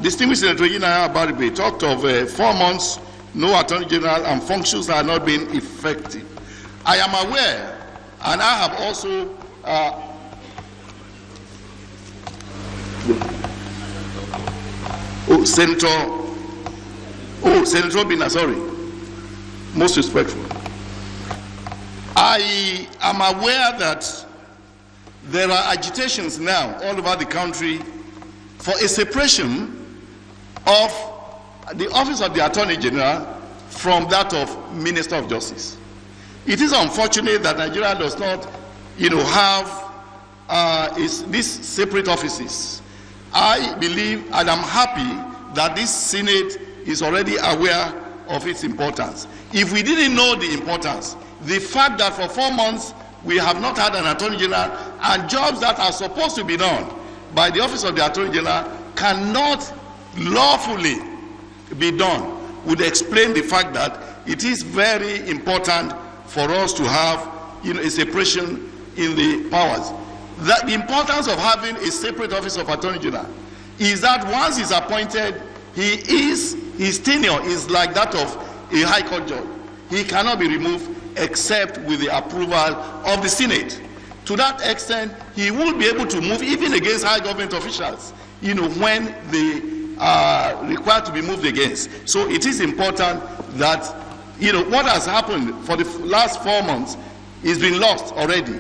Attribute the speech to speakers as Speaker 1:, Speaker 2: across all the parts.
Speaker 1: Distinguished Senator Adebayo talked of 4 months, no Attorney General, and functions are not being effective. I am aware, and I have also Senator Bina, sorry, most respectful. I am aware that there are agitations now all over the country for a separation of the office of the Attorney General from that of Minister of Justice. It is unfortunate that Nigeria does not, have these separate offices. I believe and I'm happy that this Senate is already aware of its importance. If we didn't know the importance, the fact that for 4 months we have not had an Attorney General and jobs that are supposed to be done by the Office of the Attorney General cannot lawfully be done would explain the fact that it is very important for us to have a separation in the powers. That the importance of having a separate Office of Attorney General is that once he's appointed, his tenure is like that of a High Court judge. He cannot be removed except with the approval of the Senate. To that extent, he will be able to move even against high government officials, when they are required to be moved against. So it is important that, what has happened for the last 4 months is been lost already.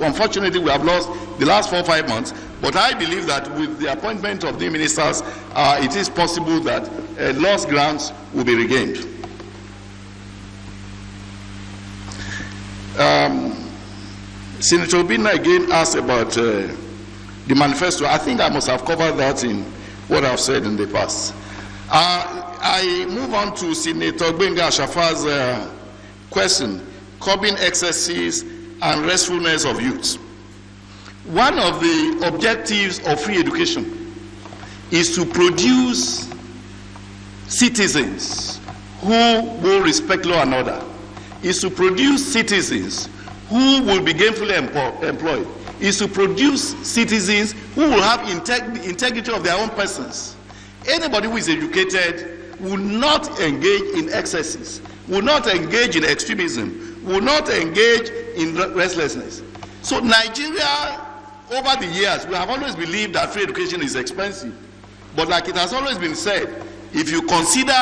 Speaker 1: Unfortunately, we have lost the last 4 or 5 months. But I believe that with the appointment of the ministers, it is possible that lost grounds will be regained. Senator Obina again asked about the manifesto. I think I must have covered that in what I've said in the past. I move on to Senator Gbenga Ashafa's question, curbing excesses and restfulness of youth. One of the objectives of free education is to produce citizens who will respect law and order, is to produce citizens who will be gainfully employed, is to produce citizens who will have integrity of their own persons. Anybody who is educated will not engage in excesses, will not engage in extremism, will not engage in restlessness. So Nigeria, over the years, we have always believed that free education is expensive. But like it has always been said, if you consider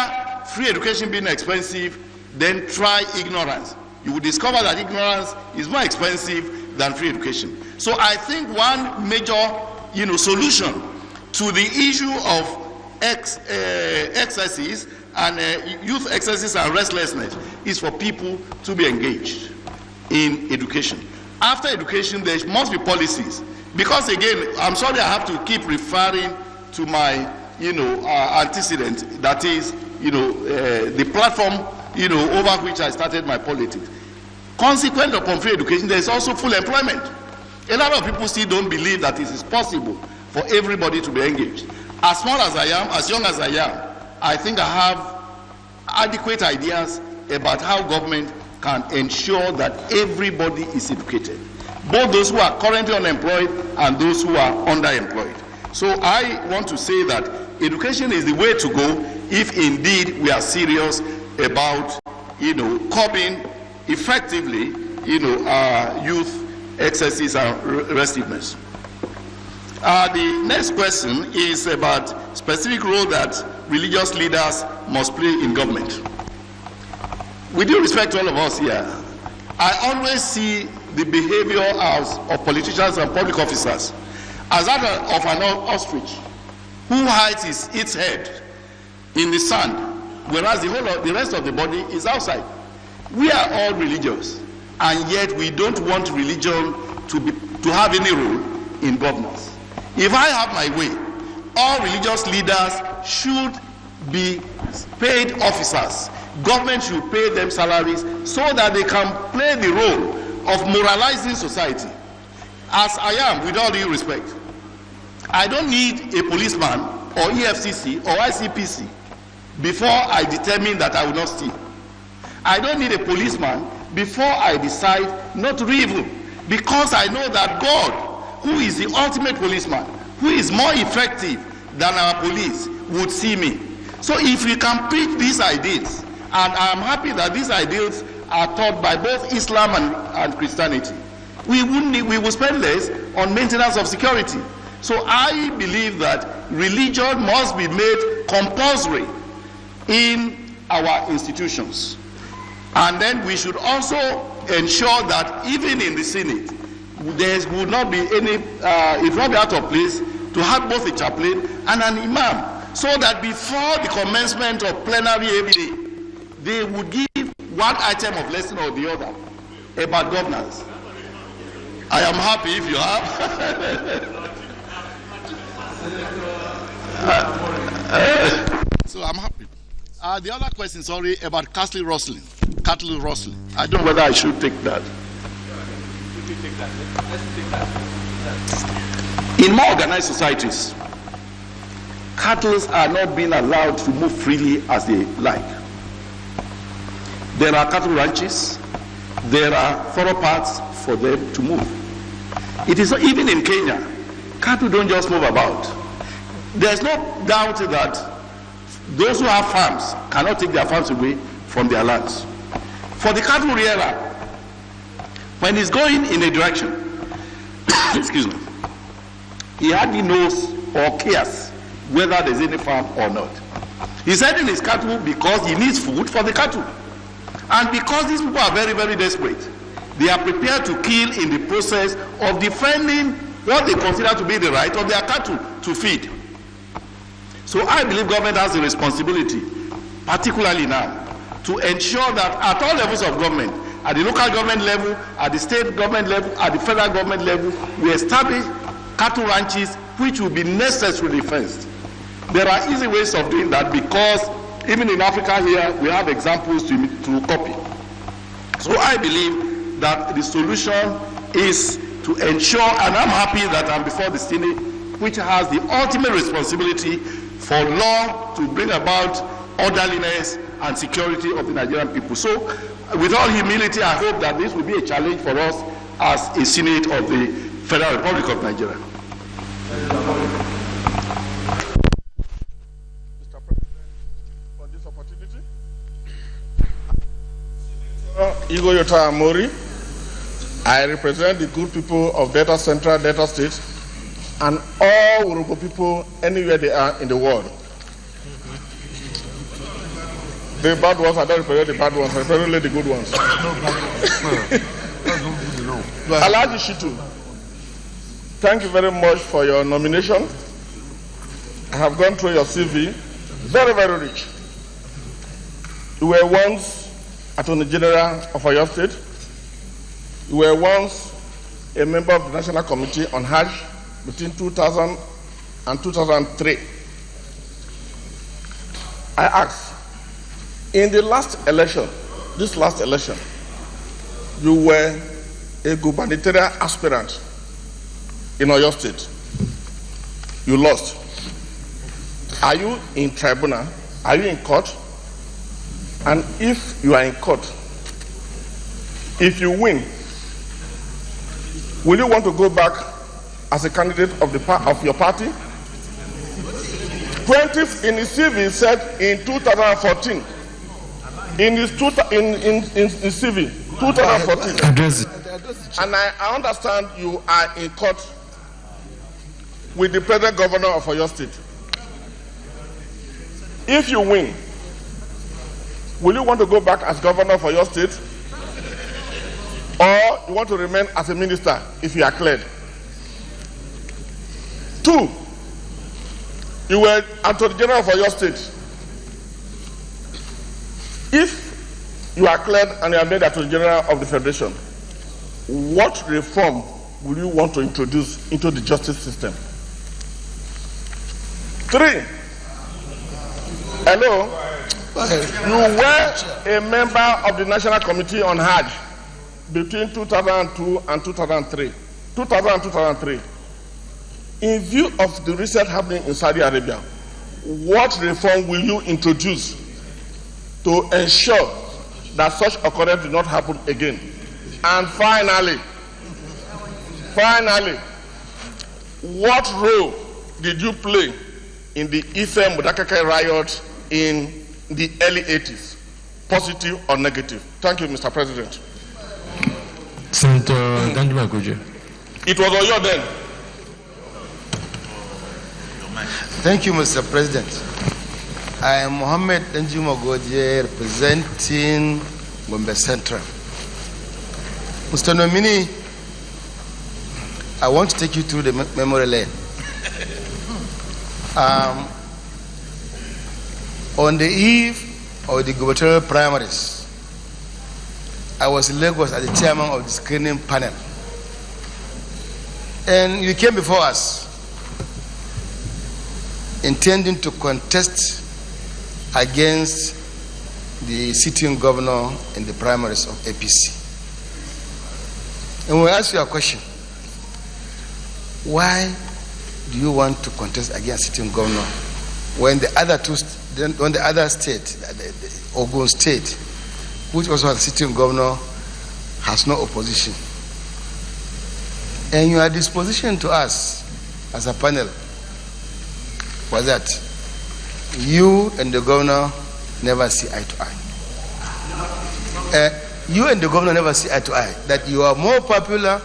Speaker 1: free education being expensive, then try ignorance. You will discover that ignorance is more expensive than free education. So I think one major, solution to the issue of excesses and youth excesses and restlessness is for people to be engaged in education. After education, there must be policies. Because again, I'm sorry I have to keep referring to my, antecedent, that is, the platform, over which I started my politics. Consequent upon free education, there is also full employment. A lot of people still don't believe that it is possible for everybody to be engaged. As small as I am, as young as I am, I think I have adequate ideas about how government can ensure that everybody is educated, both those who are currently unemployed and those who are underemployed. So I want to say that education is the way to go if indeed we are serious about, curbing effectively, youth excesses and restiveness. The next question is about specific role that religious leaders must play in government. With due respect to all of us here, I always see the behavior of politicians and public officers as that of an ostrich who hides its head in the sand, whereas the rest of the body is outside. We are all religious, and yet we don't want religion to have any role in governance. If I have my way, all religious leaders should be paid officers. Government should pay them salaries so that they can play the role of moralizing society. As I am, with all due respect, I don't need a policeman or EFCC or ICPC before I determine that I will not steal. I don't need a policeman before I decide not to do evil, because I know that God, who is the ultimate policeman, who is more effective than our police would see me. So if we can preach these ideals, and I'm happy that these ideals are taught by both Islam and Christianity, we will spend less on maintenance of security. So I believe that religion must be made compulsory in our institutions. And then we should also ensure that even in the Senate, there would not be any, it would not be out of place to have both a chaplain and an imam, so that before the commencement of plenary every day, they would give one item of lesson or the other about governance. I am happy if you have. So I'm happy. The other question, sorry, about cattle rustling. Cattle rustling. I don't know whether I should take that. In more organized societies, cattle are not being allowed to move freely as they like. There are cattle ranches. There are thorough paths for them to move. It is even in Kenya, cattle don't just move about. There's no doubt that those who have farms cannot take their farms away from their lands. For the cattle rearer, when he's going in a direction, excuse me, he hardly knows or cares whether there's any farm or not. He's sending his cattle because he needs food for the cattle. And because these people are very, very desperate, they are prepared to kill in the process of defending what they consider to be the right of their cattle to feed. So I believe government has a responsibility, particularly now, to ensure that at all levels of government, at the local government level, at the state government level, at the federal government level, we establish cattle ranches which will be necessarily fenced. There are easy ways of doing that because even in Africa here, we have examples to copy. So I believe that the solution is to ensure, and I'm happy that I'm before the Senate, which has the ultimate responsibility for law to bring about orderliness and security of the Nigerian people. So, with all humility, I hope that this will be a challenge for us as a Senate of the Federal Republic of Nigeria.
Speaker 2: Mr. President, for this opportunity. Igor Yota Amori. I represent the good people of Delta Central, Delta State, and all Urhobo people anywhere they are in the world. The bad ones, I don't represent the bad ones, I represent only the good ones. Alhaji Shittu, thank you very much for your nomination. I have gone through your CV, very, very rich. You were once Attorney General of Oyo State. You were once a member of the National Committee on Hajj between 2000 and 2003. I ask, in the last election, this last election, you were a gubernatorial aspirant in Oyo State. You lost. Are you in tribunal? Are you in court? And if you are in court, if you win, will you want to go back as a candidate of your party? 20th in his CV said in 2014. In his CV, 2014.
Speaker 3: Address it.
Speaker 2: And I understand you are in court with the present governor of Oyo State. If you win, will you want to go back as governor of Oyo State? Or you want to remain as a minister if you are cleared? 2, you were Attorney General of Oyo State. If you are cleared and you are made Attorney General of the Federation, what reform will you want to introduce into the justice system? 3, hello, you were a member of the National Committee on Hajj between 2002 and 2003. 2000 and 2003. In view of the recent happening in Saudi Arabia, what reform will you introduce to ensure that such occurrence do not happen again? And finally, what role did you play in the Ife Mudakake riot in the early 80s? Positive or negative? Thank you, Mr. President.
Speaker 3: Senator Danjuma Goje.
Speaker 2: It was Oyo then.
Speaker 4: Thank you, Mr. President. I am Mohammed Danjuma Goje, representing Gombe Central. Mr. Nomini, I want to take you through the memory lane. On the eve of the gubernatorial primaries, I was in Lagos as the chairman of the screening panel. And you came before us intending to contest against the sitting governor in the primaries of APC. And we asked you a question. Why do you want to contest against sitting governor when the other state, the Ogun State, which also has a sitting governor, has no opposition? And your disposition to us as a panel was that you and the governor never see eye to eye. You and the governor never see eye to eye. That you are more popular,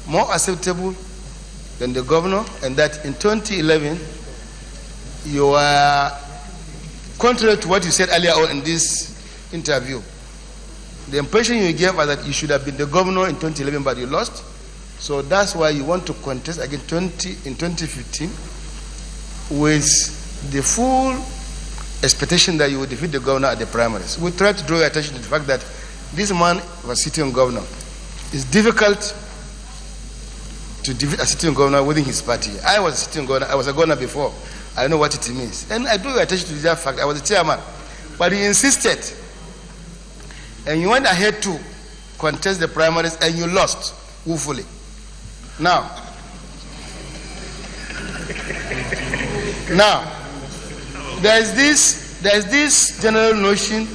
Speaker 4: more acceptable than the governor, and that in 2011 you are, contrary to what you said earlier on in this interview, the impression you gave was that you should have been the governor in 2011, but you lost. So that's why you want to contest again in 2015 with the full expectation that you will defeat the governor at the primaries. We try to draw your attention to the fact that this man was sitting governor. It's difficult to defeat a sitting governor within his party. I was a sitting governor. I was a governor before. I know what it means. And I drew your attention to that fact. I was the chairman. But he insisted. And you went ahead to contest the primaries and you lost woefully. Now, there's this general notion,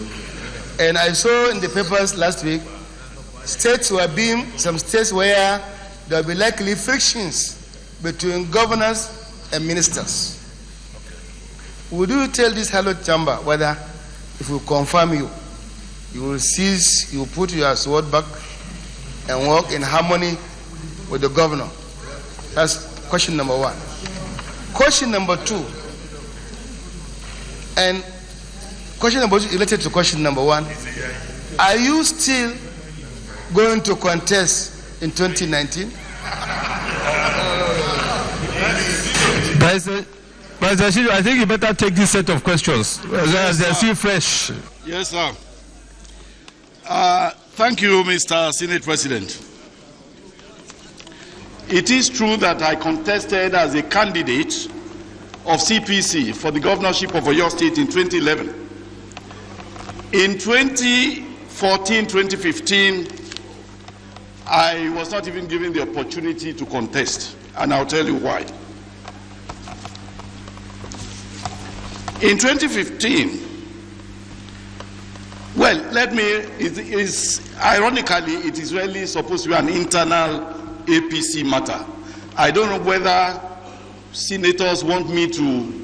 Speaker 4: and I saw in the papers last week, some states where there will be likely frictions between governors and ministers. Would you tell this hallowed chamber whether, if we confirm you, you will cease, you will put your sword back and work in harmony with the governor? That's question number one. Question number two, and question number two related to question number one, are you still going to contest in 2019?
Speaker 3: Shittu, I think you better take this set of questions. Yes, they're still fresh.
Speaker 1: Yes, sir. Thank you, Mr. Senate President. It is true that I contested as a candidate of CPC for the governorship of Oyo State in 2011. In 2014, 2015, I was not even given the opportunity to contest, and I'll tell you why. In 2015, well, ironically, it is really supposed to be an internal APC matter. I don't know whether senators want me to